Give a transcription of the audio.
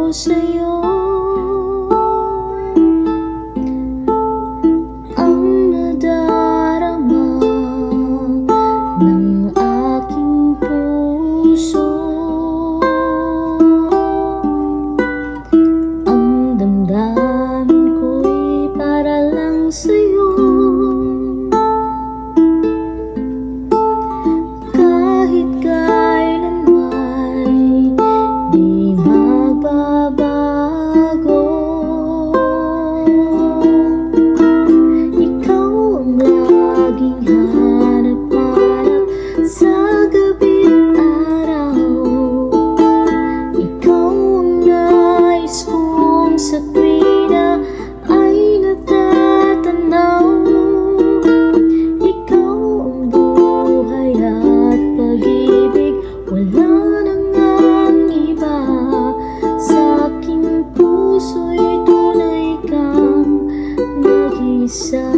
sa'yo ang nadarama ng aking puso. Ang damdamin ko'y para lang sa'yo. Kahit kailanman di magbabago, ikaw ang laging hanap-hanap sa gabi't araw. Ikaw ang nais kong sa tuwina ay natatanaw. Ikaw ang buhay at pag-ibig, wala nang ang iba. Sa aking puso'y tunay kang nag-isa.